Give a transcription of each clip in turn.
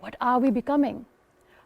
What are we becoming?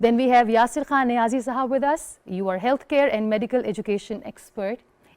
Then we have Yasir Khan Niazi Sahab with us. You are healthcare and medical education expert.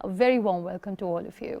A very warm welcome to all of you.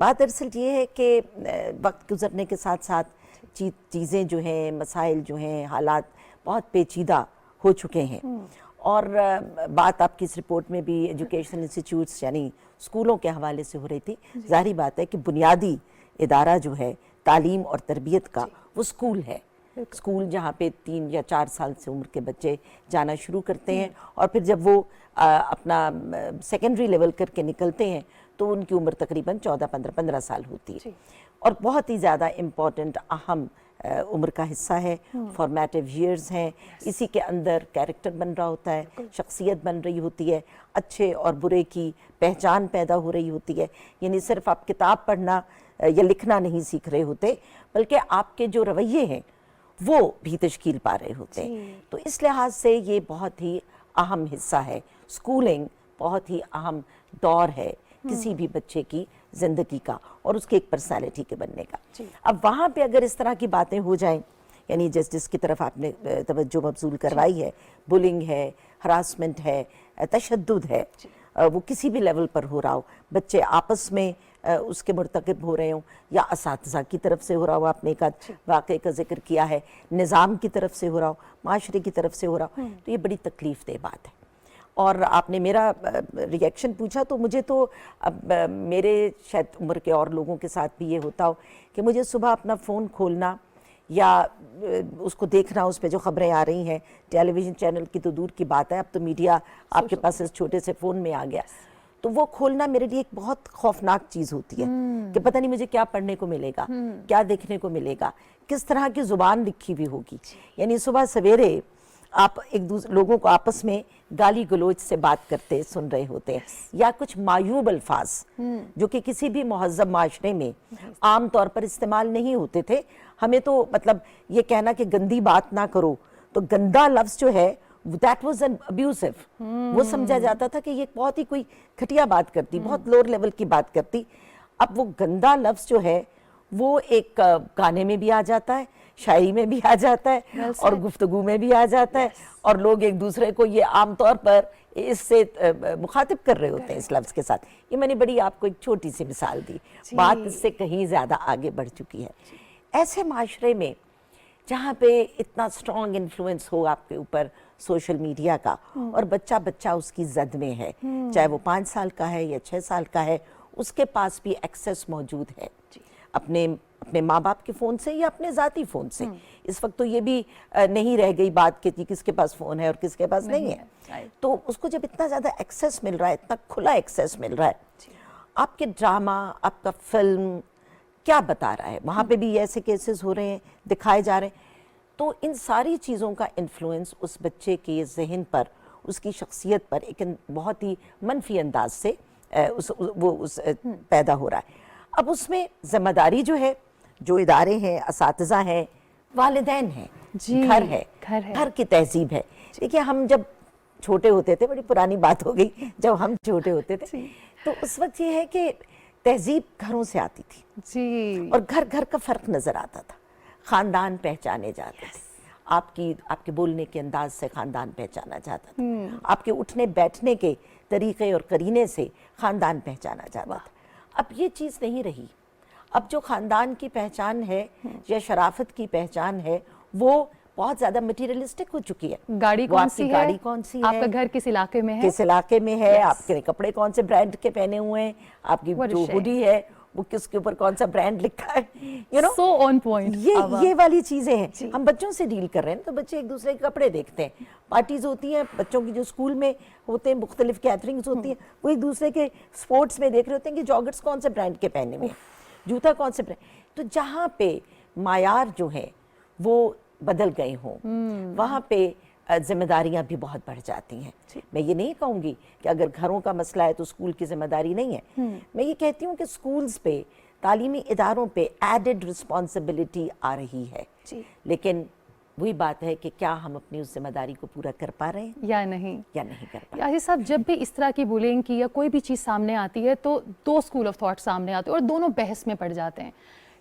بات دراصل یہ ہے کہ وقت گزرنے کے ساتھ ساتھ چیزیں جو ہیں، مسائل جو ہیں، حالات بہت پیچیدہ ہو چکے ہیں، اور بات آپ کی اس رپورٹ میں بھی ایجوکیشن انسٹیٹیوٹس یعنی اسکولوں کے حوالے سے ہو رہی تھی. ظاہری بات ہے کہ بنیادی ادارہ جو ہے تعلیم اور تربیت کا وہ اسکول ہے. اسکول جہاں پہ 3 یا 4 سال سے عمر کے بچے جانا شروع کرتے ہیں، اور پھر جب وہ اپنا سیکنڈری لیول کر کے نکلتے ہیں تو ان کی عمر تقریباً 14-15 سال ہوتی ہے، اور بہت ہی زیادہ امپورٹنٹ اہم عمر کا حصہ ہے. فارمیٹیو ایئرز ہیں، اسی کے اندر کیریکٹر بن رہا ہوتا ہے، شخصیت بن رہی ہوتی ہے، اچھے اور برے کی پہچان پیدا ہو رہی ہوتی ہے. یعنی صرف آپ کتاب پڑھنا یا لکھنا نہیں سیکھ رہے ہوتے، بلکہ آپ کے جو رویے ہیں وہ بھی تشکیل پا رہے ہوتے ہیں. تو اس لحاظ سے یہ بہت ہی اہم حصہ ہے. اسکولنگ بہت ہی اہم دور ہے کسی بھی بچے کی زندگی کا اور اس کے ایک پرسنالٹی کے بننے کا. اب وہاں پہ اگر اس طرح کی باتیں ہو جائیں، یعنی جس کی طرف آپ نے توجہ مبذول کروائی ہے، بلنگ ہے، ہراسمنٹ ہے، تشدد ہے، وہ کسی بھی لیول پر ہو رہا ہو، بچے آپس میں اس کے مرتکب ہو رہے ہوں یا اساتذہ کی طرف سے ہو رہا ہو، آپ نے ایک واقعے کا ذکر کیا ہے، نظام کی طرف سے ہو رہا ہو، معاشرے کی طرف سے ہو رہا ہو، تو یہ بڑی تکلیف دہ بات ہے. اور آپ نے میرا ریئیکشن پوچھا تو مجھے تو اب میرے شاید عمر کے اور لوگوں کے ساتھ بھی یہ ہوتا ہو کہ مجھے صبح اپنا فون کھولنا یا اس کو دیکھنا، اس پہ جو خبریں آ رہی ہیں، ٹیلی ویژن چینل کی تو دور کی بات ہے، اب تو میڈیا آپ کے پاس اس چھوٹے سے فون میں آ گیا، تو وہ کھولنا میرے لیے ایک بہت خوفناک چیز ہوتی ہے کہ پتہ نہیں مجھے کیا پڑھنے کو ملے گا، کیا دیکھنے کو ملے گا، کس طرح کی زبان لکھی ہوئی ہوگی. یعنی صبح سویرے آپ ایک دوسرے لوگوں کو آپس میں گالی گلوچ سے بات کرتے سن رہے ہوتے ہیں، یا کچھ معیوب الفاظ جو کہ کسی بھی مہذب معاشرے میں عام طور پر استعمال نہیں ہوتے تھے. ہمیں تو مطلب یہ کہنا کہ گندی بات نہ کرو، تو گندا لفظ جو ہے that was an abusive، وہ سمجھا جاتا تھا کہ یہ بہت ہی کوئی گھٹیا بات کرتی، بہت لوور لیول کی بات کرتی. اب وہ گندا لفظ جو ہے وہ ایک گانے میں بھی آ جاتا ہے، شاعری میں بھی آ جاتا ہے، اور گفتگو میں بھی آ جاتا ہے، اور لوگ ایک دوسرے کو یہ عام طور پر اس سے مخاطب کر رہے ہوتے ہیں اس لفظ کے ساتھ. یہ میں نے بڑی آپ کو ایک چھوٹی سی مثال دی، بات اس سے کہیں زیادہ آگے بڑھ چکی ہے. ایسے معاشرے میں جہاں پہ اتنا سٹرونگ انفلوئنس ہو آپ کے اوپر سوشل میڈیا کا، اور بچہ اس کی زد میں ہے، چاہے وہ 5 سال کا ہے یا 6 سال کا ہے، اس کے پاس بھی ایکسیس موجود ہے اپنے ماں باپ کے فون سے یا اپنے ذاتی فون سے. اس وقت تو یہ بھی نہیں رہ گئی بات کہ کس کے پاس فون ہے اور کس کے پاس نہیں ہے. تو اس کو جب اتنا زیادہ ایکسیس مل رہا ہے، اتنا کھلا ایکسیس مل رہا ہے، آپ کے ڈرامہ، آپ کا فلم کیا بتا رہا ہے، وہاں پہ بھی ایسے کیسز ہو رہے ہیں، دکھائے جا رہے ہیں. تو ان ساری چیزوں کا انفلوئنس اس بچے کے ذہن پر، اس کی شخصیت پر ایک بہت ہی منفی انداز سے پیدا ہو رہا ہے. اب اس میں ذمہ داری جو ہے، جو ادارے ہیں، اساتذہ ہیں، والدین ہیں، گھر ہے، گھر کی تہذیب ہے. دیکھیے ہم جب چھوٹے ہوتے تھے، بڑی پرانی بات ہو گئی، جب ہم چھوٹے ہوتے تھے تو اس وقت یہ ہے کہ تہذیب گھروں سے آتی تھی، اور گھر گھر کا فرق نظر آتا تھا، خاندان پہچانے جاتے تھے. آپ کے بولنے کے انداز سے خاندان پہچانا جاتا تھا، آپ کے اٹھنے بیٹھنے کے طریقے اور قرینے سے خاندان پہچانا جاتا تھا. اب یہ چیز نہیں رہی. اب جو خاندان کی پہچان ہے یا شرافت کی پہچان ہے وہ بہت زیادہ مٹیریلسٹک ہو چکی ہے. گاڑی کون سی ہے، آپ کا گھر کس علاقے میں ہے، کس علاقے میں ہے، آپ کے کپڑے کون سے برانڈ کے پہنے ہوئے ہیں، آپ کی جو ہوڈی ہے وہ کس کے اوپر کون سا برانڈ لکھا ہے، so on point. یہ والی چیزیں ہیں. ہم بچوں سے ڈیل کر رہے ہیں تو بچے ایک دوسرے کے کپڑے دیکھتے ہیں. پارٹیز ہوتی ہیں بچوں کی جو اسکول میں ہوتے ہیں، مختلف گیدرنگز ہوتی ہیں، وہ ایک دوسرے کے سپورٹس میں دیکھ رہے ہوتے ہیں کہ جاگرز کون سے برانڈ کے پہنے ہوئے ہیں، جوتا کون سے برانڈ. تو جہاں پہ معیار جو ہے وہ بدل گئے ہوں، وہاں پہ ذمہ داریاں بھی بہت بڑھ جاتی ہیں. میں یہ نہیں کہوں گی کہ اگر گھروں کا مسئلہ ہے تو اسکول کی ذمہ داری نہیں ہے. میں یہ کہتی ہوں کہ اسکولز پہ، تعلیمی اداروں پہ ایڈڈ رسپانسبلٹی آ رہی ہے، لیکن وہی بات ہے کہ کیا ہم اپنی اس ذمہ داری کو پورا کر پا رہے ہیں یا نہیں کر پا رہے ہیں. یاسر صاحب، جب بھی اس طرح کی بولنگ کی یا کوئی بھی چیز سامنے آتی ہے تو 2 اسکول آف تھاٹ سامنے آتے ہیں اور دونوں بحث میں پڑ جاتے ہیں.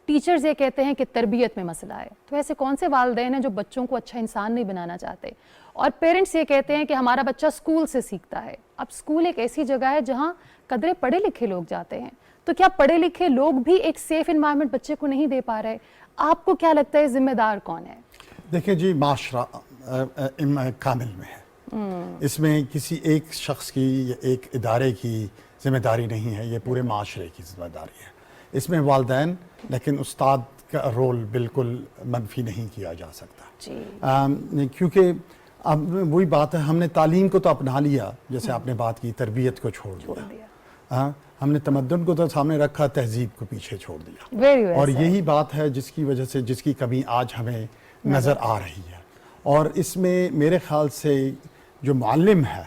ٹیچرز یہ کہتے ہیں کہ تربیت میں مسئلہ ہے، تو ایسے کون سے والدین ہیں جو بچوں کو اچھا انسان نہیں بنانا چاہتے، اور پیرنٹس یہ کہتے ہیں کہ ہمارا بچہ اسکول سے سیکھتا ہے. اب اسکول ایک ایسی جگہ ہے جہاں قدرے پڑھے لکھے لوگ جاتے ہیں, تو کیا پڑھے لکھے لوگ بھی ایک سیف انوائرمنٹ بچے کو نہیں دے پا رہے؟ آپ کو کیا لگتا ہے ذمہ دار کون ہے؟ دیکھیں جی, معاشرہ کامل میں ہے, اس میں کسی ایک شخص کی یا ایک ادارے کی ذمہ داری نہیں ہے, یہ پورے معاشرے کی ذمہ داری ہے. اس میں والدین, لیکن استاد کا رول بالکل منفی نہیں کیا جا سکتا. جی کیونکہ اب وہی بات ہے, ہم نے تعلیم کو تو اپنا لیا, جیسے آپ نے بات کی, تربیت کو چھوڑ دیا. ہم نے تمدن کو تو سامنے رکھا, تہذیب کو پیچھے چھوڑ دیا. اور یہی بات ہے جس کی وجہ سے, جس کی کمی آج ہمیں نظر آ رہی ہے. اور اس میں میرے خیال سے جو معلم ہے,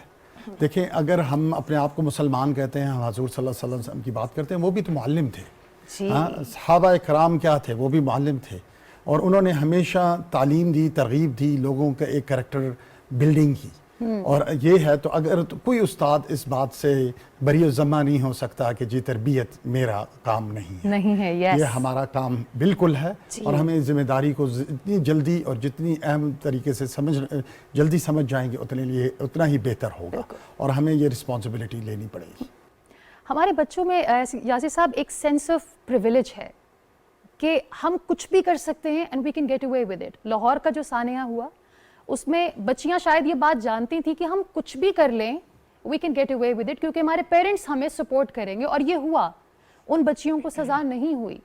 دیکھیں اگر ہم اپنے آپ کو مسلمان کہتے ہیں, ہم حضور صلی اللہ علیہ وسلم کی بات کرتے ہیں, وہ بھی تو معلم تھے. صحابہ کرام کیا تھے, وہ بھی معلم تھے, اور انہوں نے ہمیشہ تعلیم دی, ترغیب دی, لوگوں کا ایک کریکٹر بلڈنگ کی. اور یہ ہے, تو اگر تو کوئی استاد اس بات سے بری الذمہ نہیں ہو سکتا کہ جی تربیت میرا کام نہیں ہے. یہ ہمارا کام بالکل ہے. اور ہمیں ذمہ داری کو جتنی جلدی اور جتنی اہم طریقے سے جلدی سمجھ جائیں گے, اتنا ہی بہتر ہوگا, اور ہمیں یہ رسپانسبلٹی لینی پڑے گی. ہمارے بچوں میں یاسر صاحب ایک سینس آف پریویلیج ہے کہ ہم کچھ بھی کر سکتے ہیں and we can get away with it. Lahore کا جو سانحہ ہوا, اس میں بچیاں شاید یہ بات جانتی تھیں کہ ہم کچھ بھی کر لیں, we can get away with it, کیونکہ ہمارے پیرنٹس ہمیں سپورٹ کریں گے. اور یہ ہوا, ان بچیوں کو سزا نہیں ہوئی.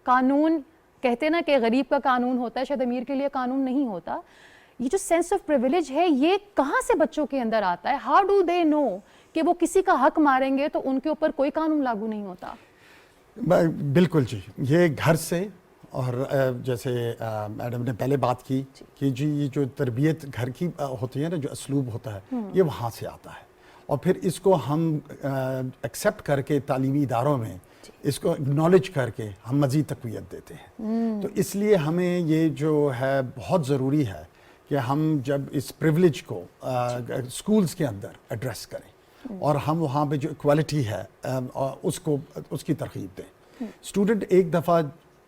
قانون کہتے نا کہ غریب کا قانون ہوتا ہے, شاید امیر کے لیے قانون نہیں ہوتا. یہ جو سینس آف پریویلیج ہے, یہ کہاں سے بچوں کے اندر آتا ہے؟ ہاؤ ڈو دے نو کہ وہ کسی کا حق ماریں گے تو ان کے اوپر کوئی قانون لاگو نہیں ہوتا؟ بالکل جی, یہ گھر سے, اور جیسے میڈم نے پہلے بات کی کہ جی یہ جو تربیت گھر کی ہوتی ہے نا, جو اسلوب ہوتا ہے, یہ وہاں سے آتا ہے. اور پھر اس کو ہم ایکسیپٹ کر کے تعلیمی اداروں میں اس کو اگنالج کر کے ہم مزید تقویت دیتے ہیں. تو اس لیے ہمیں یہ جو ہے بہت ضروری ہے کہ ہم جب اس پریولیج کو اسکولز کے اندر ایڈریس کریں, اور ہم وہاں پہ جو ایکوالٹی ہے اس کی ترغیب دیں. اسٹوڈنٹ ایک دفعہ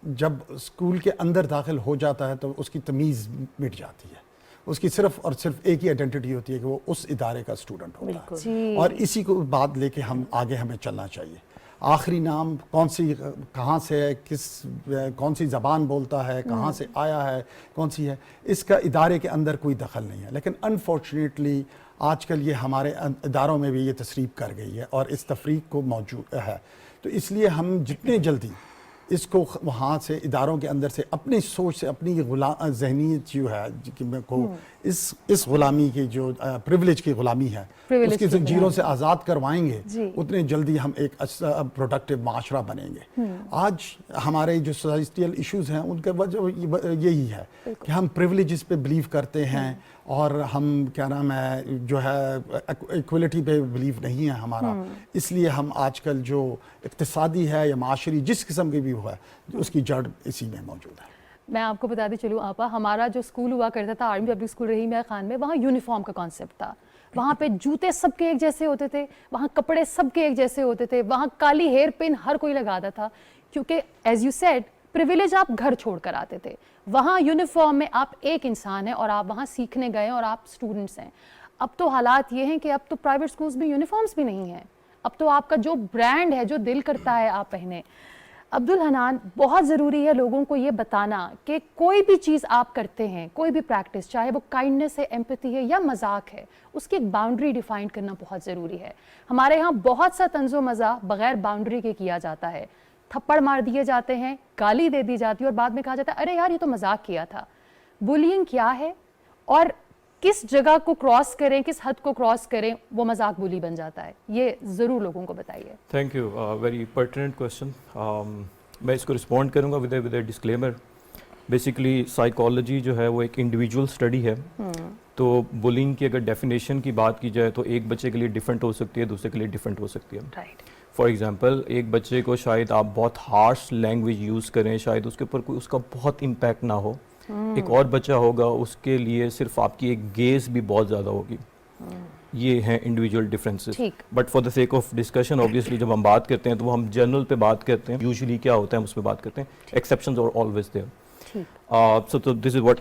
جب اسکول کے اندر داخل ہو جاتا ہے تو اس کی تمیز مٹ جاتی ہے, اس کی صرف اور صرف ایک ہی آئیڈینٹی ہوتی ہے کہ وہ اس ادارے کا اسٹوڈنٹ ہوتا ہے. اور اسی کو بات لے کے ہمیں چلنا چاہیے. آخری نام کہاں سے ہے, کون سی زبان بولتا ہے, کہاں سے آیا ہے, کون سی ہے, اس کا ادارے کے اندر کوئی دخل نہیں ہے. لیکن انفارچونیٹلی آج کل یہ ہمارے اداروں میں بھی یہ تسریب کر گئی ہے, اور اس تفریق کو موجود ہے. تو اس لیے ہم جتنے جلدی اس کو وہاں سے اداروں کے اندر سے اپنی سوچ سے, اپنی ذہنیت جو ہے کو اس غلامی کی جو پریولیج کی غلامی ہے, اس کی زنجیروں سے آزاد کروائیں گے, اتنے جلدی ہم ایک پروڈکٹیو معاشرہ بنیں گے. آج ہمارے جو سوسائٹیل ایشوز ہیں ان کا وجہ یہی ہے کہ ہم پریولیجز پہ بلیو کرتے ہیں, اور ہم کیا نام ہے جو ہے ایکولیٹی پہ بلیو نہیں ہے ہمارا. اس لیے ہم آج کل جو اقتصادی ہے یا معاشری جس قسم کی بھی ہوا ہے, اس کی جڑ اسی میں موجود ہے. میں آپ کو بتا دی چلوں آپا, ہمارا جو اسکول ہوا کرتا تھا آرمی پبلک اسکول رحیم یار خان میں, وہاں یونیفارم کا کانسیپٹ تھا. وہاں پہ جوتے سب کے ایک جیسے ہوتے تھے, وہاں کپڑے سب کے ایک جیسے ہوتے تھے, وہاں کالی ہیئر پن ہر کوئی لگاتا تھا, کیونکہ ایز یو سیڈ پریویلیج آپ گھر چھوڑ کر آتے تھے. وہاں یونیفارم میں آپ ایک انسان ہیں, اور آپ وہاں سیکھنے گئے اور آپ اسٹوڈنٹس ہیں. اب تو حالات یہ ہیں کہ اب تو پرائیویٹ اسکولس میں یونیفارمس بھی نہیں ہیں. اب تو آپ کا جو برانڈ ہے, جو دل کرتا ہے آپ پہنے. عبدالحنان, بہت ضروری ہے لوگوں کو یہ بتانا کہ کوئی بھی چیز آپ کرتے ہیں, کوئی بھی پریکٹس, چاہے وہ کائنڈنس ہے, ایمپتھی ہے یا مذاق ہے, اس کی ایک باؤنڈری ڈیفائن کرنا بہت ضروری ہے. ہمارے ہاں بہت سا طنز و مزاح بغیر باؤنڈری کے کیا جاتا ہے. تھپڑ مار دیے جاتے ہیں, گالی دے دی جاتی ہے, اور بعد میں کہا جاتا ہے ارے یار یہ تو مذاق کیا تھا. بولینگ کیا ہے اور کس جگہ کو کراس کریں, کس حد کو کراس کریں, وہ مذاق بولی بن جاتا ہے, یہ ضرور لوگوں کو بتائیے. Thank you, very pertinent question. میں اس کو رسپونڈ کروں گا with a disclaimer. Basically psychology جو ہے وہ ایک انڈیویجول اسٹڈی ہے, تو بولنگ کی اگر ڈیفینیشن کی بات کی جائے تو ایک بچے کے لیے ڈفرینٹ ہو سکتی ہے, دوسرے کے لیے ڈفرینٹ ہو سکتی ہے. فار ایگزامپل, ایک بچے کو شاید آپ بہت ہارش لینگویج یوز کریں, شاید اس کے اوپر کوئی اس کا بہت امپیکٹ نہ ہو. ایک اور بچہ ہوگا, اس کے لیے صرف آپ کی ایک گیز بھی بہت زیادہ ہوگی. یہ ہیں individual differences. But for the sake of discussion obviously جب ہم بات کرتے ہیں تو وہ ہم جنرل پہ بات کرتے ہیں, یوزلی کیا ہوتا ہے ہم اس پہ بات کرتے ہیں, exceptions are always there. So this is what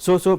So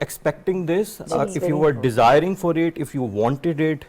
expecting this, if you were desiring for it, if you wanted it,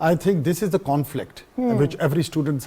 I think this is the conflict which every student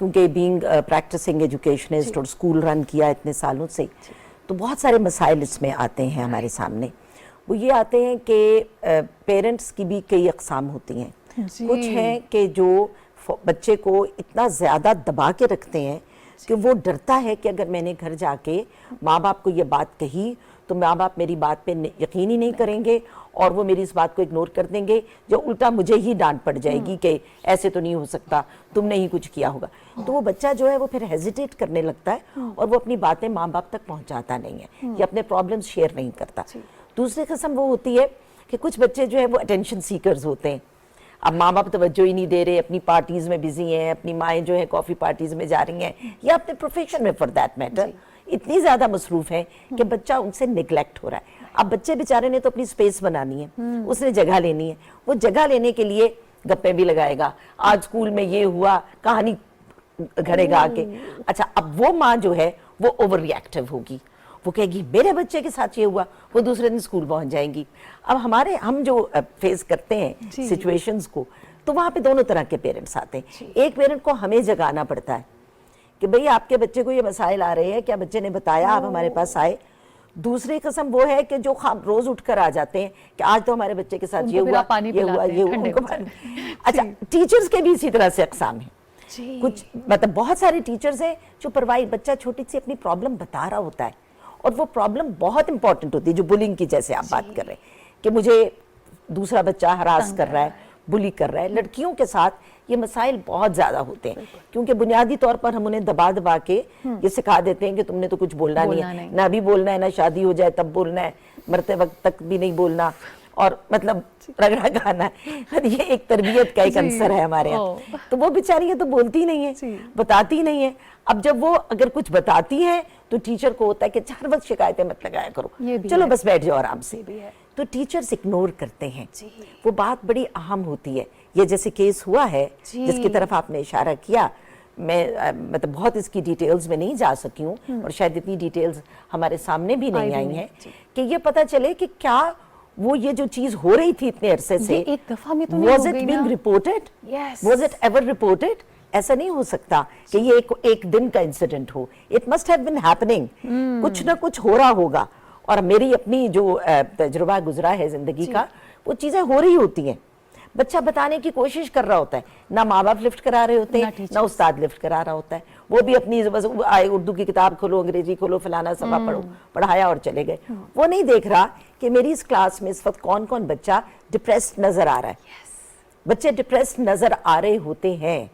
کیونکہ being practising educationist اور school رن کیا اتنے سالوں سے، تو بہت سارے مسائل اس میں آتے ہیں ہمارے سامنے. وہ یہ آتے ہیں کہ پیرنٹس کی بھی کئی اقسام ہوتی ہیں. کچھ ہیں کہ جو بچے کو اتنا زیادہ دبا کے رکھتے ہیں کہ وہ ڈرتا ہے کہ اگر میں نے گھر جا کے ماں باپ کو یہ بات کہی تو ماں باپ میری بات پہ یقین ہی نہیں کریں گے اور وہ میری اس بات کو اگنور کر دیں گے، جو الٹا مجھے ہی ڈانٹ پڑ جائے گی کہ ایسے تو نہیں ہو سکتا، تم نے ہی کچھ کیا ہوگا. تو وہ بچہ جو ہے وہ پھر ہیزیٹیٹ کرنے لگتا ہے اور وہ اپنی باتیں ماں باپ تک پہنچاتا نہیں ہے یا اپنے پرابلمز شیئر نہیں کرتا. دوسری قسم وہ ہوتی ہے کہ کچھ بچے جو ہے وہ اٹینشن سیکرز ہوتے ہیں. اب ماں باپ توجہ ہی نہیں دے رہے، اپنی پارٹیز میں بزی ہیں، اپنی مائیں جو ہیں کافی پارٹیز میں جا رہی ہیں یا اپنے پروفیشن میں فار دیٹ میٹر اتنی زیادہ مصروف ہیں کہ بچہ ان سے نیگلیکٹ ہو رہا ہے. اب بچے بیچارے نے تو اپنی سپیس بنانی ہے، اس نے جگہ لینی ہے. وہ جگہ لینے کے لیے گپیں بھی لگائے گا، آج اسکول میں یہ ہوا، کہانی گھڑے گا کے. اچھا اب وہ ماں جو ہے وہ اوور ری ایکٹیو ہوگی، وہ کہے گی میرے بچے کے ساتھ یہ ہوا، وہ دوسرے دن اسکول پہنچ جائیں گی. اب ہم جو فیس کرتے ہیں سچویشنز کو، تو وہاں پہ دونوں طرح کے پیرنٹس آتے ہیں. ایک پیرنٹ کو ہمیں جگانا پڑتا ہے کہ بھئی آپ کے بچے کو یہ مسائل آ رہے ہیں، کیا بچے نے بتایا، آپ ہمارے پاس آئے. دوسری قسم وہ ہے کہ جو روز اٹھ کر آ جاتے ہیں کہ آج تو ہمارے بچے کے ساتھ یہ ہوا، یہ ہوا، یہ ہوا. اچھا ٹیچرز کے بھی اسی طرح سے اقسام ہیں. کچھ مطلب بہت سارے ٹیچرز ہیں جو بچہ چھوٹی سی اپنی پرابلم بتا رہا ہوتا ہے اور وہ پرابلم بہت امپورٹنٹ ہوتی ہے، جو بلنگ کی جیسے آپ بات کر رہے ہیں کہ مجھے دوسرا بچہ ہراس کر رہا ہے، بلی کر رہا ہے. لڑکیوں کے ساتھ یہ مسائل بہت زیادہ ہوتے ہیں کیونکہ بنیادی طور پر ہم انہیں دبا دبا کے یہ سکھا دیتے ہیں کہ تم نے تو کچھ بولنا نہیں ہے، نہ ابھی بولنا ہے، نہ شادی ہو جائے تب بولنا ہے، مرتے وقت تک بھی نہیں بولنا، اور مطلب رگڑا گانا ہے. یہ ایک تربیت کا ایک عنصر ہے ہمارے یہاں. تو وہ بیچاری تو بولتی نہیں ہے، بتاتی نہیں ہے. اب جب وہ اگر کچھ بتاتی ہے تو ٹیچر کو ہوتا ہے کہ ہر وقت شکایتیں مت لگایا کرو، چلو بس بیٹھ جاؤ آرام سے. تو ٹیچرز اگنور کرتے ہیں. وہ بات بڑی اہم ہوتی ہے. یہ جیسے کیس ہوا ہے جس کی طرف آپ نے اشارہ کیا، میں مطلب بہت اس کی ڈیٹیلز میں نہیں جا سکی ہوں اور شاید اتنی ڈیٹیلز ہمارے سامنے بھی نہیں آئی ہیں کہ یہ پتہ چلے کہ کیا وہ یہ جو چیز ہو رہی تھی اتنے عرصے سے، ایک دفعہ میں تو نہیں واز ہو اٹ گئی بینگ نا؟ Reported, was it ever reported? ایسا نہیں ہو سکتا کہ یہ ایک دن کا incident who. It must have been happening, کچھ نہ کچھ ہو رہا ہوگا. اور میری اپنی جو تجربہ گزرا ہے زندگی کا، وہ چیزیں ہو رہی ہوتی ہیں. بچہ بتانے کی کوشش کر رہا ہوتا ہے، نہ ماں باپ لفٹ کرا رہے ہوتے ہیں، نہ استاد لفٹ کرا رہا ہوتا ہے. وہ بھی اپنی اردو کی کتاب کھولو، انگریزی کھولو، فلانا صفحہ پڑھو، پڑھایا اور چلے گئے. وہ نہیں دیکھ رہا کہ میری اس کلاس میں اس وقت کون کون بچہ ڈپریسڈ نظر آ رہا ہے. بچے ڈپریسڈ نظر آ رہے ہوتے ہیں.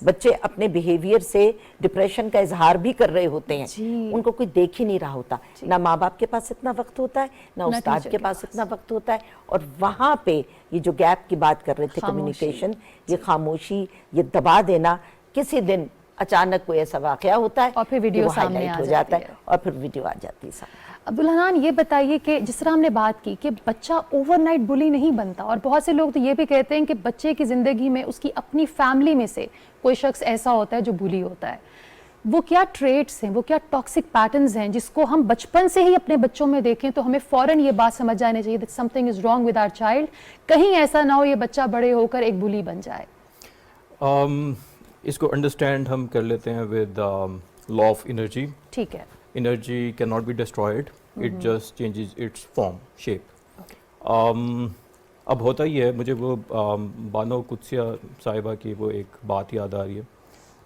بچے اپنے بیہیویئر سے ڈپریشن کا اظہار بھی کر رہے ہوتے ہیں. ان کو کوئی دیکھ ہی نہیں رہا ہوتا. نہ ماں باپ کے پاس اتنا وقت ہوتا ہے، نہ استاد کے پاس اتنا وقت ہوتا ہے. اور وہاں پہ یہ جو گیپ کی بات کر رہے تھے، کمیونیکیشن، یہ خاموشی، یہ دبا دینا. کسی دن اچانک کوئی ایسا واقعہ ہوتا ہے اور پھر ویڈیو سامنے ہو جاتا ہے اور پھر ویڈیو آ جاتی ہے سامنے. عبدالحنان، یہ بتائیے کہ جس طرح ہم نے بات کی کہ بچہ اوور نائٹ بلی نہیں بنتا، اور بہت سے لوگ تو یہ بھی کہتے ہیں کہ بچے کی زندگی میں اس کی اپنی فیملی میں سے کوئی شخص ایسا ہوتا ہے جو بلی ہوتا ہے. وہ کیا ٹریٹس ہیں، وہ کیا ٹاکسک پیٹرنز ہیں جس کو ہم بچپن سے ہی اپنے بچوں میں دیکھیں تو ہمیں فوراً یہ بات سمجھ جانے چاہیے that something is wrong with our child، کہیں ایسا نہ ہو یہ بچہ بڑے ہو کر ایک بلی بن جائے. اس کو انڈرسٹینڈ ہم کر لیتے ہیں ود لا آف انرجی. ٹھیک ہے. Energy cannot be destroyed, it just changes its form, shape. اب ہوتا ہی ہے، مجھے وہ بانو قدسیہ صاحبہ کی وہ ایک بات یاد آ رہی ہے.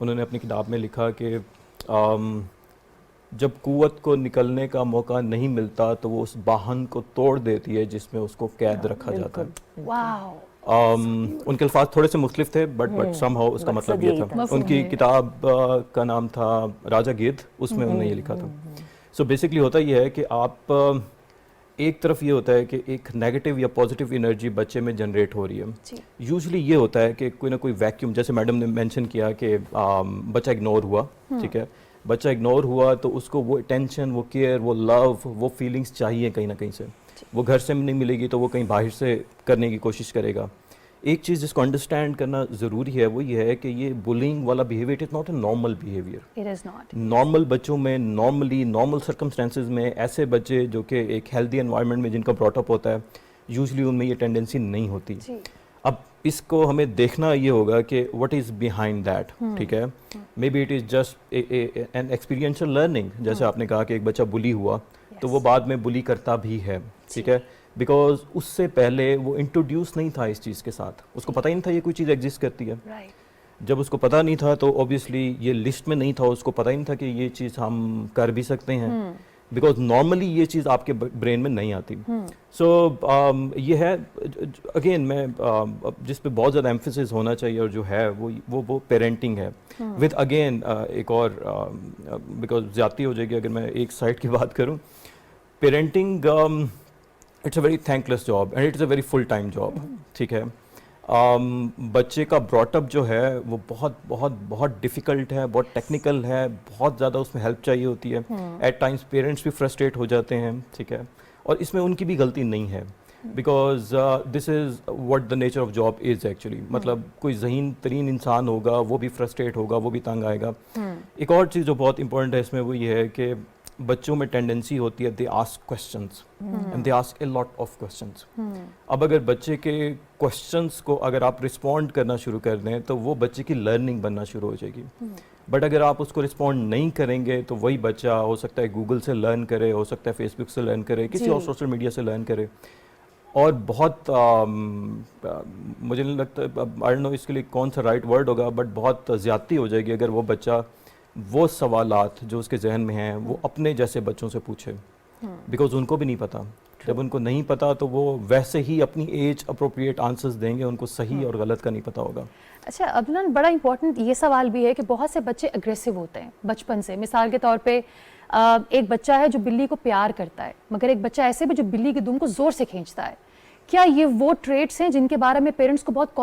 انہوں نے اپنی کتاب میں لکھا کہ جب قوت کو نکلنے کا موقع نہیں ملتا تو وہ اس باہن کو توڑ دیتی ہے جس میں اس کو قید رکھا جاتا ہے. واو. ان کے الفاظ تھوڑے سے مختلف تھے بٹ سم ہاؤ اس کا مطلب یہ تھا. ان کی کتاب کا نام تھا راجا گیدھ، اس میں انہوں نے یہ لکھا تھا. سو بیسکلی ہوتا یہ ہے کہ آپ ایک طرف یہ ہوتا ہے کہ ایک نیگیٹو یا پازیٹیو انرجی بچے میں جنریٹ ہو رہی ہے. یوزلی یہ ہوتا ہے کہ کوئی نہ کوئی ویکیوم، جیسے میڈم نے مینشن کیا کہ بچہ اگنور ہوا، ٹھیک ہے، بچہ اگنور ہوا تو اس کو وہ اٹینشن، وہ کیئر، وہ لو، وہ فیلنگس چاہیے کہیں نہ کہیں سے. وہ گھر سے نہیں ملے گی تو وہ کہیں باہر سے کرنے کی کوشش کرے گا. ایک چیز جس کو انڈرسٹینڈ کرنا ضروری ہے وہ یہ ہے کہ یہ بلنگ والا behaviour is not a normal behaviour. It is not. Normal بچوں میں نارمل سرکمسٹانسز میں ایسے بچے جو کہ ایک ہیلدی انوائرمنٹ میں جن کا براٹ اپ ہوتا ہے، یوزلی ان میں یہ ٹینڈنسی نہیں ہوتی. اب اس کو ہمیں دیکھنا یہ ہوگا کہ واٹ از بیہائنڈ دیٹ, ٹھیک ہے. Maybe it is just an experiential learning, جیسے آپ نے کہا کہ ایک بچہ بلی ہوا تو وہ بعد میں بلی کرتا بھی ہے, ٹھیک ہے, بیکاز اس سے پہلے وہ انٹروڈیوس نہیں تھا اس چیز کے ساتھ, اس کو پتہ ہی نہیں تھا یہ کوئی چیز ایگزسٹ کرتی ہے. جب اس کو پتہ نہیں تھا تو اوبیسلی یہ لسٹ میں نہیں تھا, اس کو پتہ ہی نہیں تھا کہ یہ چیز ہم کر بھی سکتے ہیں, بیکاز نارملی یہ چیز آپ کے برین میں نہیں آتی. سو یہ ہے اگین میں جس پہ بہت زیادہ ایمفیسس ہونا چاہیے اور جو ہے وہ پیرنٹنگ ہے, ود اگین ایک اور بیکاز زیادتی ہو جائے گی اگر میں ایک سائڈ کی بات کروں. Parenting it's a very thankless job and it's a very full time job, ٹھیک ہے. بچے کا براٹ اپ جو ہے وہ بہت بہت بہت ڈیفیکلٹ ہے, بہت ٹیکنیکل ہے, بہت زیادہ اس میں ہیلپ چاہیے ہوتی ہے. ایٹ ٹائمس پیرنٹس بھی فرسٹریٹ ہو جاتے ہیں, ٹھیک ہے, اور اس میں ان کی بھی غلطی نہیں ہے, because this is what the nature of job is actually. مطلب کوئی ذہین ترین انسان ہوگا وہ بھی فرسٹریٹ ہوگا, وہ بھی تنگ آئے گا. ایک اور چیز جو بہت امپورٹنٹ ہے اس میں وہ یہ ہے کہ بچوں میں ٹینڈنسی ہوتی ہے they ask questions and they ask a lot of questions. اب اگر بچے کے کوسچنس کو اگر آپ رسپونڈ کرنا شروع کر دیں تو وہ بچے کی لرننگ بننا شروع ہو جائے گی. بٹ اگر آپ اس کو رسپونڈ نہیں کریں گے تو وہی بچہ ہو سکتا ہے گوگل سے لرن کرے, ہو سکتا ہے فیس بک سے لرن کرے, کسی اور سوشل میڈیا سے لرن کرے. اور بہت مجھے نہیں لگتا, آئی ڈونٹ نو اس کے لیے کون سا رائٹ ورڈ ہوگا, بٹ بہت زیادتی ہو جائے گی اگر وہ بچہ وہ سوالات جو اس کے ذہن میں ہیں وہ اپنے جیسے بچوں سے پوچھے, بیکاز ان کو بھی نہیں پتا. جب ان کو نہیں پتا تو وہ ویسے ہی اپنی ایج اپروپریٹ آنسرز دیں گے, ان کو صحیح اور غلط کا نہیں پتا ہوگا. اچھا عدنان, بڑا امپورٹنٹ یہ سوال بھی ہے کہ بہت سے بچے اگریسو ہوتے ہیں بچپن سے. مثال کے طور پہ ایک بچہ ہے جو بلی کو پیار کرتا ہے, مگر ایک بچہ ایسے بھی جو بلی کی دم کو زور سے کھینچتا ہے. کیا یہ وہ ٹریٹس ہیں جن کے بارے میں پیرنٹس کو بہت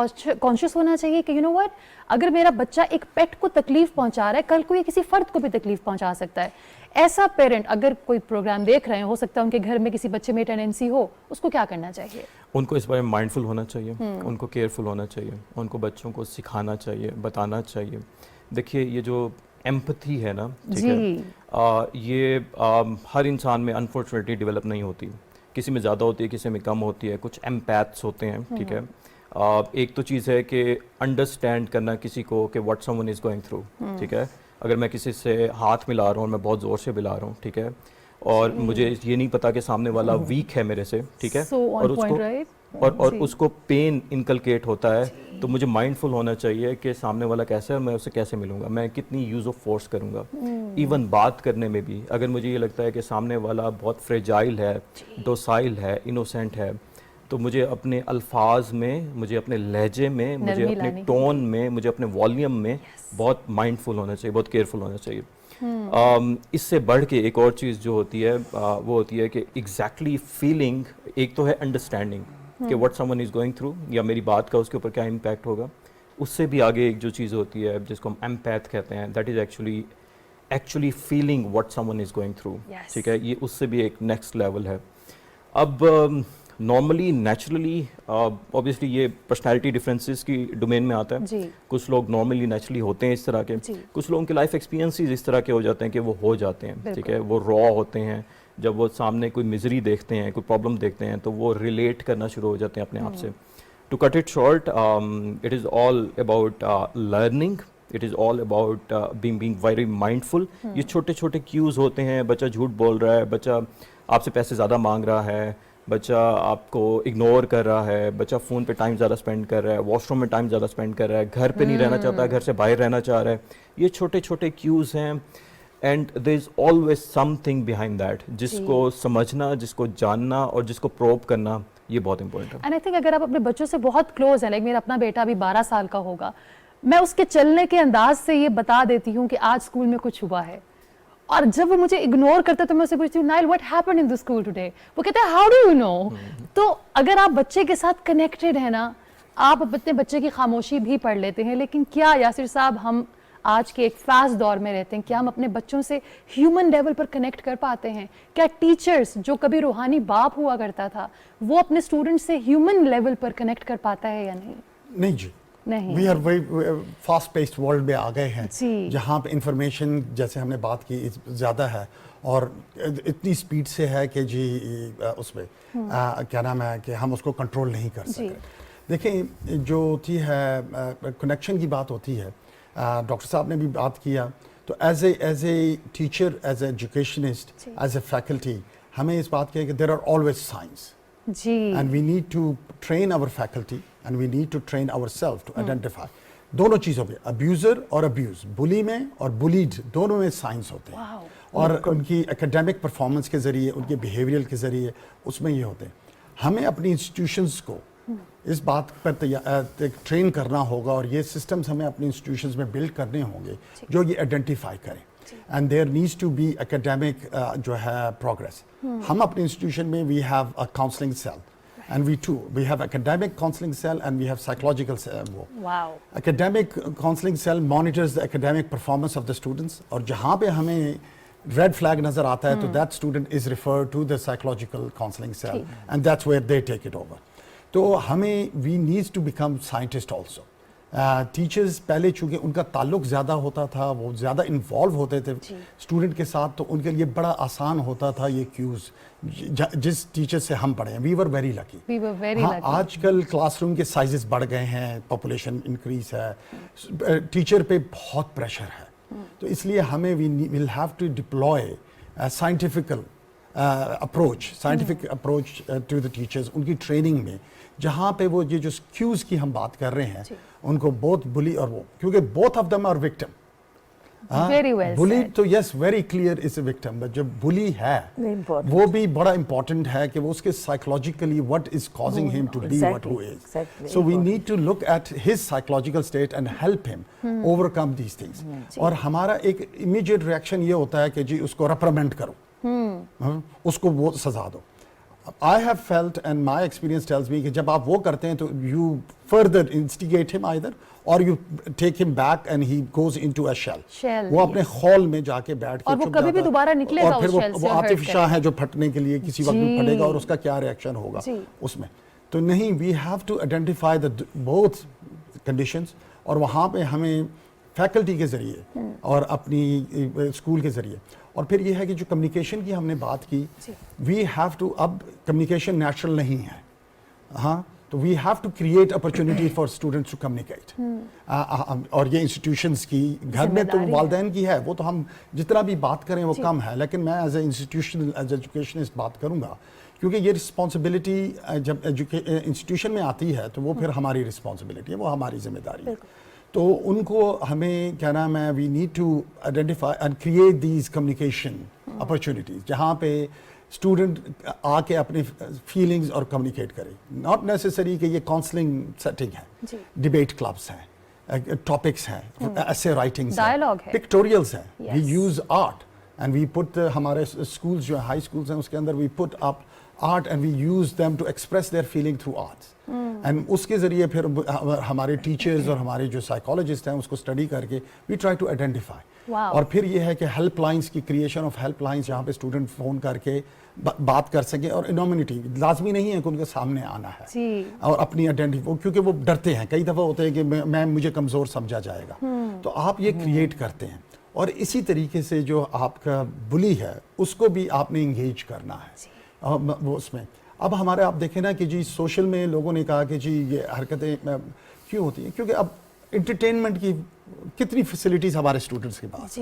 کانشیس ہونا چاہیے کہ یو نو وٹ, اگر میرا بچہ ایک پیٹ کو تکلیف پہنچا رہا ہے, کل کو یہ کسی فرد کو بھی تکلیف پہنچا سکتا ہے. ایسا پیرنٹ اگر کوئی پروگرام دیکھ رہے ہیں, ہو سکتا ہے ان کے گھر میں کسی بچے میں ٹینڈنسی ہو, اس کو کیا کرنا چاہیے؟ ان کو اس بارے میں مائنڈفل ہونا چاہیے, ان کو کیئرفل ہونا چاہیے, ان کو بچوں کو سکھانا چاہیے, بتانا چاہیے. دیکھیے یہ جو ایمپتھی ہے نا, ٹھیک ہے, یہ ہر انسان میں انفارچونیٹلی ڈیولپ نہیں ہوتی. کسی میں زیادہ ہوتی ہے, کسی میں کم ہوتی ہے. کچھ ایمپیتھس ہوتے ہیں, ٹھیک ہے. ایک تو چیز ہے کہ انڈرسٹینڈ کرنا کسی کو کہ what some one is going through, ٹھیک ہے. اگر میں کسی سے ہاتھ ملا رہا ہوں اور میں بہت زور سے ملا رہا ہوں, ٹھیک ہے, اور مجھے یہ نہیں پتا کہ سامنے والا ویک ہے میرے سے, ٹھیک ہے, اور اس کو پین انکلکیٹ ہوتا ہے, تو مجھے مائنڈفل ہونا چاہیے کہ سامنے والا کیسا ہے, میں اسے کیسے ملوں گا, میں کتنی یوز آف فورس کروں گا. ایون بات کرنے میں بھی اگر مجھے یہ لگتا ہے کہ سامنے والا بہت فریجائل ہے, ڈوسائل ہے, انوسینٹ ہے, تو مجھے اپنے الفاظ میں, مجھے اپنے لہجے میں, مجھے اپنے ٹون میں, مجھے اپنے والیوم میں بہت مائنڈفل ہونا چاہیے, بہت کیئرفل ہونا چاہیے. اس سے بڑھ کے ایک اور چیز جو ہوتی ہے وہ ہوتی ہے کہ ایگزیکٹلی فیلنگ. ایک تو ہے انڈرسٹینڈنگ کہ what some one is going through, یا میری بات کا اس کے اوپر کیا امپیکٹ ہوگا. اس سے بھی آگے ایک جو چیز ہوتی ہے جس کو ہم ایمپیتھ کہتے ہیں, that is actually feeling what some one is going through, ٹھیک ہے. یہ اس سے بھی ایک نیکسٹ لیول ہے. اب نارملی نیچرلی اوبیسلی یہ پرسنالٹی ڈفرینسز کی ڈومین میں آتا ہے. کچھ لوگ نارملی نیچرلی ہوتے ہیں اس طرح کے, کچھ لوگوں کے لائف ایکسپیرینسز اس طرح کے ہو جاتے ہیں کہ وہ ہو جاتے ہیں, ٹھیک ہے. وہ را ہوتے ہیں, جب وہ سامنے کوئی مزری دیکھتے ہیں, کوئی پرابلم دیکھتے ہیں, تو وہ ریلیٹ کرنا شروع ہو جاتے ہیں اپنے آپ سے. To cut it short, it is all about learning, it is all about being very mindful. یہ چھوٹے چھوٹے کیوز ہوتے ہیں, بچہ جھوٹ بول رہا ہے, بچہ آپ سے پیسے زیادہ مانگ رہا ہے, بچہ آپ کو اگنور کر رہا ہے, بچہ فون پہ ٹائم زیادہ اسپینڈ کر رہا ہے, واش روم میں ٹائم زیادہ اسپینڈ کر رہا ہے, گھر پہ نہیں رہنا چاہتا, گھر سے باہر رہنا چاہ رہا ہے. یہ چھوٹے چھوٹے کیوز ہیں, and there is always some thing behind that, جس کو سمجھنا, جس کو جاننا اور جس کو پروب کرنا, یہ بہت امپورٹنٹ ہے. اینڈ آئی تھنک اگر آپ اپنے بچوں سے بہت کلوز ہیں, لائک میرا اپنا بیٹا ابھی 12 سال کا ہوگا, میں اس کے چلنے کے انداز سے یہ بتا دیتی ہوں کہ آج اسکول میں کچھ ہوا ہے, اور جب وہ مجھے اگنور کرتا ہے تو میں اسے پوچھتی ہوں, Nail what happened in the school today, وہ کہتا ہے ہاؤ ڈو یو نو. تو اگر آپ بچے کے ساتھ کنیکٹڈ ہیں نا, آپ اپنے بچے کی خاموشی بھی پڑھ لیتے ہیں. لیکن کیا یاسر صاحب ہم آج کے ایک فاسٹ دور میں رہتے ہیں, کیا ہم اپنے بچوں سے ہیومن لیول پر کنیکٹ کر پاتے ہیں؟ کیا ٹیچرز جو کبھی روحانی باپ ہوا کرتا تھا, وہ اپنے اسٹوڈنٹ سے ہیومن لیول پر کنیکٹ کر پاتا ہے یا نہیں؟ نہیں جی, نہیں. We are very fast paced world میں آ گئے ہیں, جہاں پہ انفارمیشن جیسے ہم نے بات کی زیادہ ہے, اور اتنی اسپیڈ سے ہے کہ جی اس میں کیا نام ہے کہ ہم اس کو کنٹرول نہیں کر سکتے. دیکھیں جو ہوتی ہے کنیکشن کی بات ہوتی ہے, ڈاکٹر صاحب نے بھی بات کیا, تو as a teacher, as a educationist, as a faculty, ہمیں اس بات کی کہ دیر آر آلویز سائنس, جی, and we need to train our faculty and we need to train our self to identify دونوں چیزوں پہ, ابیوزر اور ابیوز, بلی میں اور بلیڈ دونوں میں سائنس ہوتے ہیں, اور ان کی اکیڈیمک پرفارمنس کے ذریعے, ان کے بیہیویئر کے ذریعے اس میں یہ ہوتے ہیں. ہمیں اپنی انسٹیٹیوشنس کو اس بات پر ٹرین کرنا ہوگا, اور یہ سسٹمز ہمیں اپنی انسٹیٹیوشنز میں بلڈ کرنے ہوں گے جو یہ آئیڈینٹیفائی کریں, and there needs to be academic جو ہے پروگرس. ہم اپنی انسٹیٹیوشن میں we have a counselling cell, and we have academic counseling cell and we have psychological cell. wow, Academic counseling cell monitors the academic performance of the students, اور جہاں پہ ہمیں red flag نظر آتا ہے تو that student is referred to the psychological counseling cell and that's where they take it over. تو ہمیں we need to become scientists also. Teachers پہلے چونکہ ان کا تعلق زیادہ ہوتا تھا, وہ زیادہ انوالو ہوتے تھے اسٹوڈنٹ کے ساتھ, تو ان کے لیے بڑا آسان ہوتا تھا یہ کیوز. جس ٹیچر سے ہم پڑھے ہیں, وی ور ویری لکی. ہاں, آج کل کلاس روم کے سائزز بڑھ گئے ہیں, پاپولیشن انکریز ہے, ٹیچر پہ بہت پریشر ہے, تو اس لیے ہمیں we will have to deploy scientific approach to the teachers, ان کی ٹریننگ میں, جہاں پہ وہ یہ جو کیوز کی ہم بات کر رہے ہیں ان کو بوتھ بلی اور وہ, کیونکہ both of them are victim. Bully تو is very clear is a victim, but جو بلی ہے وہ بھی بڑا امپورٹنٹ ہے کہ وہ اس کے psychologically what is causing him to be what he is. So we need to look at his psychological state and help him overcome these things. اور ہمارا ایک امیڈیٹ ریئیکشن یہ ہوتا ہے کہ جی اس کو ریپریمنڈ کرو, اس کو وہ سزا دو. I have felt and my experience tells me کہ جب آپ وہ کرتے ہیں تو you further instigate him either or you take him back and he goes into a shell. وہ اپنے خول میں جا کے بیٹھ کے اور وہ کبھی بھی دوبارہ نکلے گا اس شیل سے, وہ عاطف شاہ ہے جو پھٹنے کے لیے کسی وقت بھی پھٹے گا, اور اس کا کیا ریئیکشن ہوگا اس میں. تو نہیں, we have to identify the both conditions, اور وہاں پہ ہمیں فیکلٹی کے ذریعے اور اپنی اسکول کے ذریعے, اور پھر یہ ہے کہ جو کمیونیکیشن کی ہم نے بات کی, وی ہیو ٹو, اب کمیونیکیشن نیچرل نہیں ہے, ہاں, تو we have to create opportunity for students to communicate. اور یہ انسٹیٹیوشنس کی, گھر میں تو والدین کی ہے, وہ تو ہم جتنا بھی بات کریں وہ کم ہے, لیکن میں as a institutional, as educationist بات کروں گا, کیونکہ یہ رسپانسبلٹی جب انسٹیٹیوشن میں آتی ہے تو وہ پھر ہماری رسپانسبلٹی ہے, وہ ہماری ذمہ داری ہے. تو ان کو ہمیں کیا نام ہے, we need to identify and create these communication opportunities, جہاں پہ اسٹوڈنٹ آ کے اپنی فیلنگز اور کمیونیکیٹ کرے. ناٹ نیسسری کہ یہ کاؤنسلنگ سیٹنگ ہے, ڈبیٹ کلبس ہیں, ٹاپکس ہیں, ایسے رائٹنگس ہیں, پکٹوریلس ہیں, we use art and we put, ہمارے اسکولس جو ہائی اسکولس ہیں اس کے اندر وی پٹ اپ art and we use them to express their feeling through arts. And اس کے ذریعے پھر ہمارے ٹیچرز اور ہمارے جو سائیکالوجسٹ ہیں اس کو اسٹڈی کر کے we try to identify. اور پھر یہ ہے کہ ہیلپ لائنس کی کریشن آف ہیلپ لائنس, جہاں پہ اسٹوڈنٹ فون کر کے بات کر سکیں, اور انومینٹی لازمی نہیں ہے کہ ان کے سامنے آنا ہے, اور اپنی آئیڈینٹی, کیونکہ وہ ڈرتے ہیں, کئی دفعہ ہوتے ہیں کہ میں مجھے کمزور سمجھا جائے گا, تو آپ یہ کریٹ کرتے ہیں. اور اسی طریقے سے جو آپ کا بلی ہے اس کو بھی آپ نے انگیج کرنا ہے وہ اس میں. اب ہمارے آپ دیکھیں نا کہ جی سوشل میں لوگوں نے کہا کہ جی یہ حرکتیں کیوں ہوتی ہیں, کیونکہ اب انٹرٹینمنٹ کی کتنی فیسلٹیز ہمارے اسٹوڈنٹس کے پاس,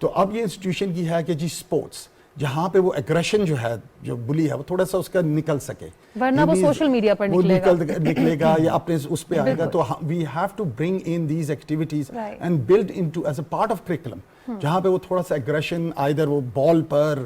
تو اب یہ انسٹیٹیوشن کی ہے کہ جی اسپورٹس, جہاں پہ وہ ایگریشن جو ہے, جو بلی ہے, وہ تھوڑا سا اس کا نکل سکے, ورنہ وہ سوشل میڈیا پر نکلے گا یا اپنے اس پہ آئے گا. تو we have to bring in these activities and build into as a part of curriculum, جہاں پہ وہ تھوڑا سا ایگریشن, آئدر وہ بال پر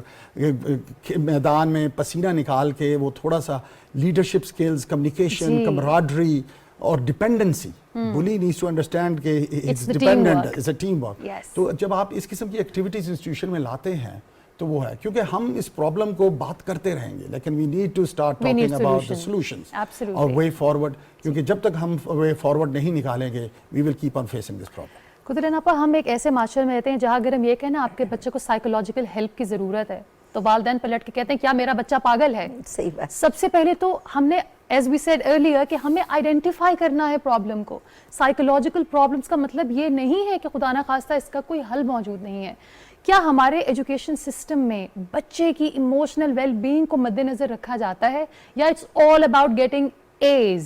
میدان میں پسینہ نکال کے وہ تھوڑا سا لیڈرشپ سکلز, کمیونیکیشن, کمراڈری اور dependency. Bully needs to understand کہ it's dependent, it's a team work. تو جب آپ اس قسم کی ایکٹیویٹیز انسٹیٹیوشن میں لاتے ہیں تو وہ ہے, کیونکہ ہم اس پرابلم کو بات کرتے رہیں گے, لیکن we need to start talking about the solutions اور وے فارورڈ, کیونکہ جب تک ہم وے فارورڈ نہیں نکالیں گے we will keep on facing this problem. Qudrat آپا, ہم ایک ایسے معاشرے میں رہتے ہیں جہاں اگر ہم یہ کہیں نا آپ کے بچے کو سائیکولوجیکل ہیلپ کی ضرورت ہے, تو والدین پلٹ کے کہتے ہیں کیا میرا بچہ پاگل ہے. صحیح بات. سب سے پہلے تو ہم نے ایز وی سیڈ ارلیئر کہ ہمیں آئیڈینٹیفائی کرنا ہے پرابلم کو. سائیکولوجیکل پرابلمس کا مطلب یہ نہیں ہے کہ خدا نخواستہ اس کا کوئی حل موجود نہیں ہے. کیا ہمارے ایجوکیشن سسٹم میں بچے کی ایموشنل ویل بینگ کو مد نظر رکھا جاتا ہے, یا it's all about getting A's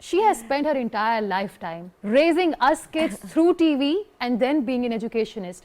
she has spent her entire lifetime raising us kids through TV and then being an educationist।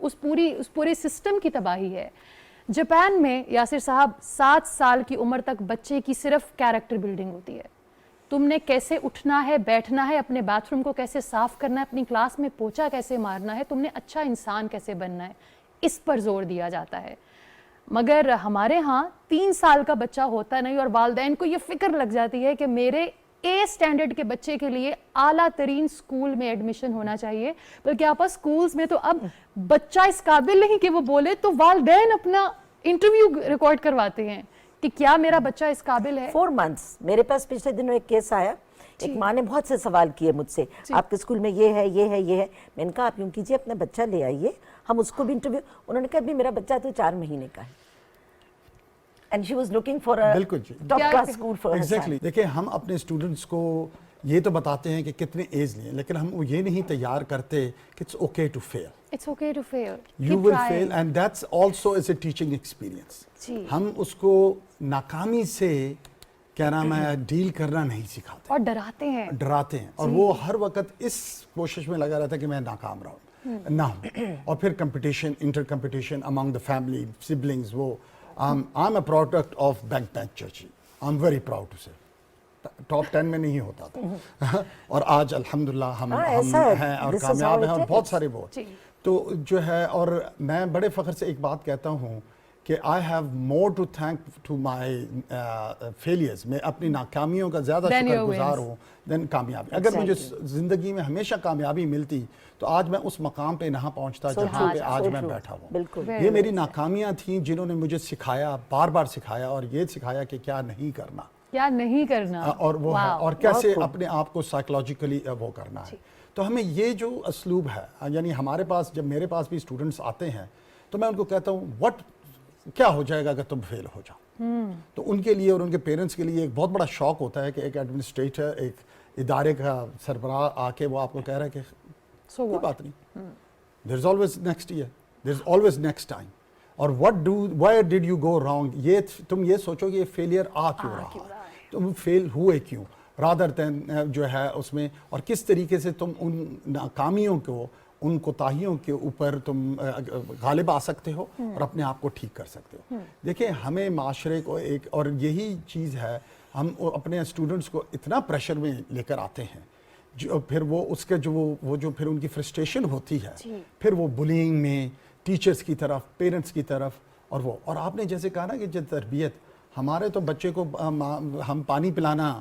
اس پورے سسٹم کی تباہی ہے. جاپان میں یاسر صاحب 7 سال کی عمر تک بچے کی صرف کیریکٹر بلڈنگ ہوتی ہے. تم نے کیسے اٹھنا ہے, بیٹھنا ہے, اپنے باتھ روم کو کیسے صاف کرنا ہے, اپنی کلاس میں پوچھا کیسے مارنا ہے, تم نے اچھا انسان کیسے بننا ہے, اس پر زور دیا جاتا ہے. مگر ہمارے ہاں 3 سال کا بچہ ہوتا نہیں اور والدین کو یہ فکر لگ جاتی ہے کہ میرے اے اسٹینڈرڈ کے بچے کے لیے اعلیٰ ترین اسکول میں ایڈمیشن ہونا چاہیے. بلکہ آپ اسکولز میں تو اب بچہ اس قابل نہیں کہ وہ بولے تو والدین اپنا انٹرویو ریکارڈ کرواتے ہیں کہ کیا میرا بچہ اس قابل ہے. 4 months میرے پاس پچھلے دنوں ایک کیس آیا, ایک ماں نے بہت سے سوال کیے مجھ سے, آپ کے اسکول میں یہ ہے, یہ ہے, یہ ہے. میں نے کہا آپ یوں کیجیے, اپنا بچہ لے آئیے, ہم اس کو بھی انٹرویو. انہوں نے کہا ابھی میرا بچہ تو 4 مہینے کا ہے. And she was looking for a بالکل جی, top class school for her son. Exactly. دیکھیں ہم اپنے اسٹوڈنٹس کو یہ تو بتاتے ہیں کہ کتنے ایج لیں, لیکن ہم وہ یہ نہیں تیار کرتے کہ it's okay to fail. It's okay to fail. You Keep will trying. fail and that's also is a teaching experience. جی. ہم اس کو ناکامی سے کیا نام ہے ڈیل کرنا نہیں سکھاتے, اور ڈراتے ہیں. ڈراتے ہیں, اور وہ ہر وقت اس کوشش میں لگا رہتا ہے کہ میں ناکام رہوں نہ ہوں. اور پھر competition, inter competition among the family, siblings. وہ I'm a product of backbencher. I'm very proud to say. Top 10 میں نہیں ہوتا تھا اور آج الحمدللہ ہم ہیں اور کامیاب ہیں اور بہت سارے وہ. تو جو ہے, اور میں بڑے فخر سے ایک بات کہتا ہوں کہ I have more to thank to my failures. میں اپنی ناکامیوں کا زیادہ شکر گزار ہوں دین کامیابی. اگر مجھے زندگی میں ہمیشہ کامیابی ملتی تو آج میں اس مقام پہ نہ پہنچتا جہاں پہ آج میں بیٹھا ہوں. یہ میری ناکامیاں تھیں جنہوں نے مجھے سکھایا, بار بار سکھایا, اور یہ سکھایا کہ کیا نہیں کرنا, کیا نہیں کرنا, اور وہ اور کیسے اپنے آپ کو سائیکولوجیکلی وہ کرنا ہے. تو ہمیں یہ جو اسلوب ہے, یعنی ہمارے پاس جب میرے پاس بھی اسٹوڈنٹس آتے ہیں تو میں ان کو کہتا ہوں کیا ہو جائے گا اگر تم فیل ہو جاؤ. تو ان کے لیے اور ان کے پیرنٹس کے لیے ایک بہت بڑا شوق ہوتا ہے کہ ایک ایڈمنسٹریٹر, ایک ادارے کا سربراہ آ کے وہ آپ کو کہہ رہا ہے کہ کوئی بات نہیں, there is always next year, there is always next time. اور why did you go wrong, یہ تم یہ سوچو کہ یہ فیلئر آ کیوں رہا, تم فیل ہوئے کیوں, رادر دین جو ہے اس میں, اور کس طریقے سے تم ان ناکامیوں کو, ان کوتاہیوں کے اوپر تم غالب آ سکتے ہو اور اپنے آپ کو ٹھیک کر سکتے ہو. دیکھیں ہمیں معاشرے کو ایک, اور یہی چیز ہے, ہم اپنے اسٹوڈنٹس کو اتنا پریشر میں لے کر آتے ہیں جو پھر وہ اس کے وہ جو پھر ان کی فرسٹریشن ہوتی ہے, پھر وہ بلینگ میں ٹیچرز کی طرف, پیرنٹس کی طرف, اور آپ نے جیسے کہا نا کہ جو تربیت, ہمارے تو بچے کو ہم پانی پلانا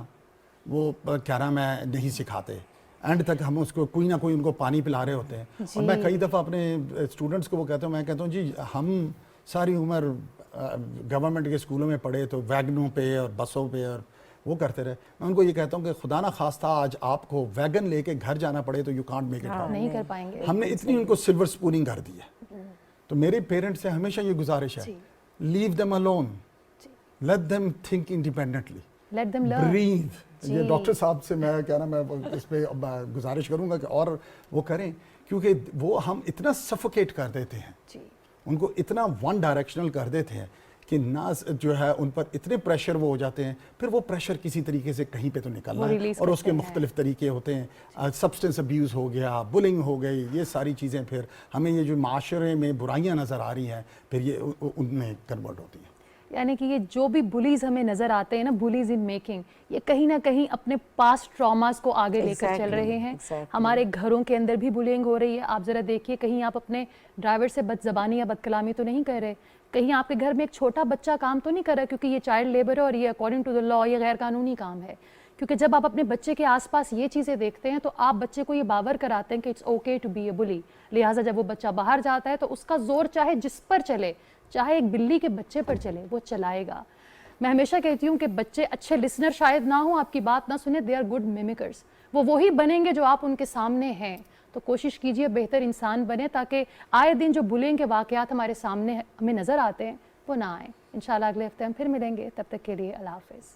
وہ کیا نام ہے نہیں سکھاتے, اینڈ تک ہم اس کو کوئی نہ کوئی ان کو پانی پلا رہے ہوتے ہیں. اور میں کئی دفعہ اپنے اسٹوڈنٹس کو وہ کہتا ہوں, میں کہتا ہوں جی ہم ساری عمر گورنمنٹ کے اسکولوں میں پڑھے تو ویگنوں پہ اور بسوں پہ اور وہ کرتے رہے. میں ان کو یہ کہتا ہوں کہ خدا نہ خواستہ آج آپ کو ویگن لے کے گھر جانا پڑے تو یو کانٹ میک اٹ. نہیں کر پائیں گے. ہم نے اتنی ان کو سلور اسپوننگ کر دی ہے. تو میرے پیرنٹس سے ہمیشہ یہ گزارش ہے, leave them alone, let them think independently, let them learn, breathe. یہ ڈاکٹر صاحب سے میں کیا نا میں اس پہ گزارش کروں گا کہ اور وہ کریں, کیونکہ وہ ہم اتنا سفوکیٹ کر دیتے ہیں, ان کو اتنا ون ڈائریکشنل کر دیتے ہیں کہ نہ جو ہے ان پر اتنے پریشر وہ ہو جاتے ہیں, پھر وہ پریشر کسی طریقے سے کہیں پہ تو نکلنا ہے, اور اس کے مختلف طریقے ہوتے ہیں. سبسٹنس ابیوز ہو گیا, بلنگ ہو گئی, یہ ساری چیزیں پھر ہمیں یہ جو معاشرے میں برائیاں نظر آ رہی ہیں پھر یہ ان میں کنورٹ ہوتی ہیں. یعنی کہ یہ جو بھی بلیز ہمیں نظر آتے ہیں نا, بلیز ان میکنگ, یہ کہیں نہ کہیں اپنے پاسٹ ٹراماز کو آگے لے کر چل رہے ہیں. ہمارے گھروں کے اندر بھی بلینگ ہو رہی ہے. آپ ذرا دیکھیے, کہیں آپ اپنے ڈرائیور سے بد زبانی یا بد کلامی تو نہیں کر رہے, کہیں آپ کے گھر میں ایک چھوٹا بچہ کام تو نہیں کر رہا, کیونکہ یہ چائلڈ لیبر ہے اور یہ اکارڈنگ ٹو دا لا یہ غیر قانونی کام ہے. کیونکہ جب آپ اپنے بچے کے آس پاس یہ چیزیں دیکھتے ہیں تو آپ بچے کو یہ باور کراتے ہیں کہ اٹس اوکے ٹو بی اے بلی. لہٰذا جب وہ بچہ باہر جاتا ہے تو اس کا زور چاہے جس پر چلے, چاہے ایک بلی کے بچے پر چلے, وہ چلائے گا. میں ہمیشہ کہتی ہوں کہ بچے اچھے لسنر شاید نہ ہوں, آپ کی بات نہ سنیں, دے آر گڈ میمکرز. وہ وہی بنیں گے جو آپ ان کے سامنے ہیں. تو کوشش کیجئے بہتر انسان بنے, تاکہ آئے دن جو بلینگ کے واقعات ہمارے سامنے ہمیں نظر آتے ہیں وہ نہ آئیں. انشاءاللہ اگلے ہفتے ہم پھر ملیں گے, تب تک کے لیے اللہ حافظ.